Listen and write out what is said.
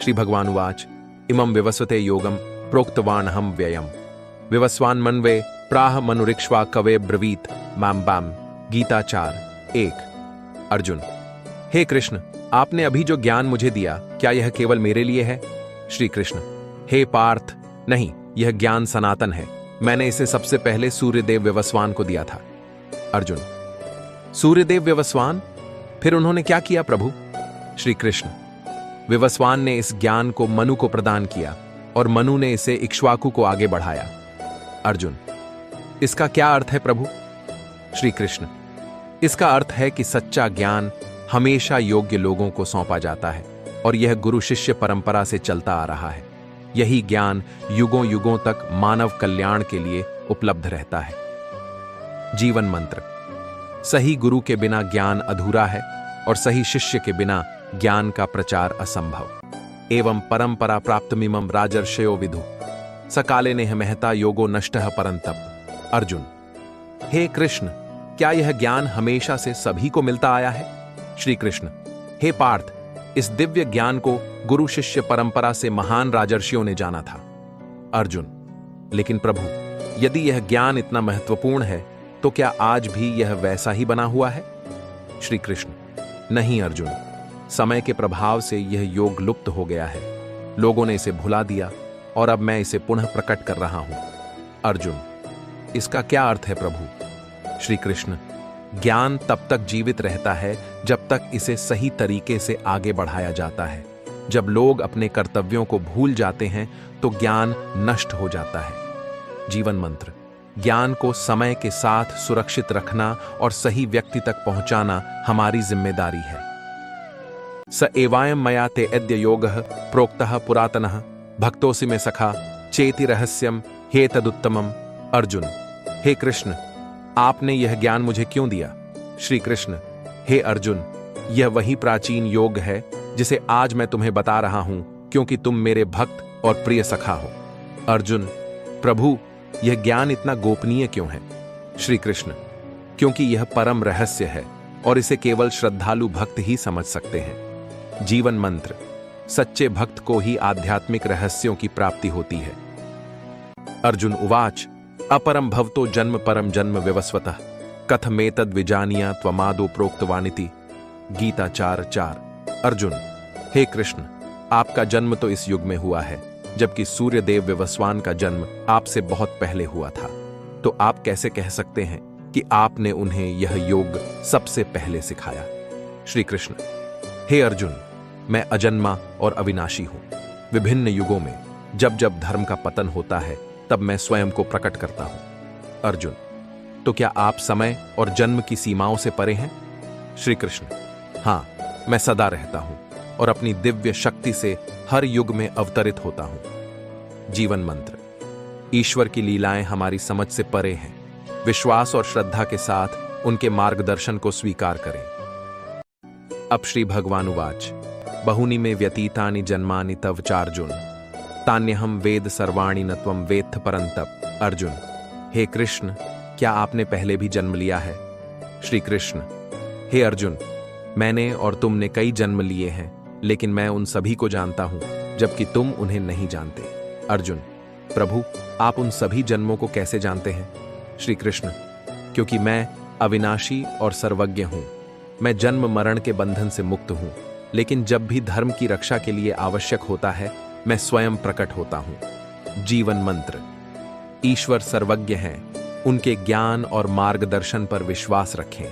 श्री भगवान उवाच इमं विवस्वते योगम प्रोक्तवानहं व्ययम विवस्वान् मन्वे प्राह मनुरिक्ष्वा कवे ब्रवीत माम बाम। गीता 4:1। अर्जुन, हे कृष्ण, आपने अभी जो ज्ञान मुझे दिया क्या यह केवल मेरे लिए है? श्री कृष्ण, हे पार्थ, नहीं, यह ज्ञान सनातन है। मैंने इसे सबसे पहले सूर्यदेव विवस्वान को दिया था। अर्जुन, सूर्यदेव विवस्वान? फिर उन्होंने क्या किया प्रभु? श्री कृष्ण, विवस्वान ने इस ज्ञान को मनु को प्रदान किया और मनु ने इसे इक्ष्वाकु को आगे बढ़ाया। अर्जुन, इसका क्या अर्थ है प्रभु? श्री कृष्ण, इसका अर्थ है कि सच्चा ज्ञान हमेशा योग्य लोगों को सौंपा जाता है और यह गुरु शिष्य परंपरा से चलता आ रहा है। यही ज्ञान युगों युगों तक मानव कल्याण के लिए उपलब्ध रहता है। जीवन मंत्र। सही गुरु के बिना ज्ञान अधूरा है और सही शिष्य के बिना ज्ञान का प्रचार असंभव। एवं परंपरा प्राप्तमिमं राजर्षयो विदु सकाले नेह महता योगो नष्टः परंतप। अर्जुन, हे कृष्ण, क्या यह ज्ञान हमेशा से सभी को मिलता आया है? श्री कृष्ण, हे पार्थ, इस दिव्य ज्ञान को गुरु शिष्य परंपरा से महान राजर्षियों ने जाना था। अर्जुन, लेकिन प्रभु, यदि यह ज्ञान इतना महत्वपूर्ण है तो क्या आज भी यह वैसा ही बना हुआ है? श्री कृष्ण, नहीं अर्जुन, समय के प्रभाव से यह योग लुप्त हो गया है। लोगों ने इसे भुला दिया और अब मैं इसे पुनः प्रकट कर रहा हूं। अर्जुन, इसका क्या अर्थ है प्रभु? श्री कृष्ण, ज्ञान तब तक जीवित रहता है जब तक इसे सही तरीके से आगे बढ़ाया जाता है। जब लोग अपने कर्तव्यों को भूल जाते हैं तो ज्ञान नष्ट हो जाता है। जीवन मंत्र। ज्ञान को समय के साथ सुरक्षित रखना और सही व्यक्ति तक पहुंचाना हमारी जिम्मेदारी है। स एवायं मया ते अद्य योगः प्रोक्तः पुरातनः भक्तोसि मे सखा चेति रहस्यम हे तदुत्तमम्। अर्जुन, हे कृष्ण, आपने यह ज्ञान मुझे क्यों दिया? श्री कृष्ण, हे अर्जुन, यह वही प्राचीन योग है जिसे आज मैं तुम्हें बता रहा हूं क्योंकि तुम मेरे भक्त और प्रिय सखा हो। अर्जुन, प्रभु, यह ज्ञान इतना गोपनीय क्यों है? श्री कृष्ण, क्योंकि यह परम रहस्य है और इसे केवल श्रद्धालु भक्त ही समझ सकते हैं। जीवन मंत्र। सच्चे भक्त को ही आध्यात्मिक रहस्यों की प्राप्ति होती है। अर्जुन उवाच अपरम भवतो जन्म परम जन्म विवस्वतः कथमेतद् विजानीया त्वमादौ प्रोक्तवानिति। गीता 4:4। अर्जुन, हे कृष्ण, आपका जन्म तो इस युग में हुआ है जबकि सूर्यदेव विवस्वान का जन्म आपसे बहुत पहले हुआ था। तो आप कैसे कह सकते हैं कि आपने उन्हें यह योग सबसे पहले सिखाया? श्री कृष्ण, हे अर्जुन, मैं अजन्मा और अविनाशी हूं। विभिन्न युगों में जब जब धर्म का पतन होता है तब मैं स्वयं को प्रकट करता हूं। अर्जुन, तो क्या आप समय और जन्म की सीमाओं से परे हैं? श्री कृष्ण, हां, मैं सदा रहता हूं और अपनी दिव्य शक्ति से हर युग में अवतरित होता हूं। जीवन मंत्र। ईश्वर की लीलाएं हमारी समझ से परे हैं। विश्वास और श्रद्धा के साथ उनके मार्गदर्शन को स्वीकार करें। अब श्री भगवान उवाच बहुनि मे व्यतीतानि जन्मानि तव चार्जुन तान्यहं वेद सर्वाणि न त्वं वेत्थ परंतप। अर्जुन, हे कृष्ण, क्या आपने पहले भी जन्म लिया है? श्री कृष्ण, हे अर्जुन, मैंने और तुमने कई जन्म लिए हैं लेकिन मैं उन सभी को जानता हूं जबकि तुम उन्हें नहीं जानते। अर्जुन, प्रभु, आप उन सभी जन्मों को कैसे जानते हैं? श्री कृष्ण, क्योंकि मैं अविनाशी और सर्वज्ञ हूं। मैं जन्म मरण के बंधन से मुक्त हूं, लेकिन जब भी धर्म की रक्षा के लिए आवश्यक होता है मैं स्वयं प्रकट होता हूं। जीवन मंत्र। ईश्वर सर्वज्ञ हैं, उनके ज्ञान और मार्गदर्शन पर विश्वास रखें।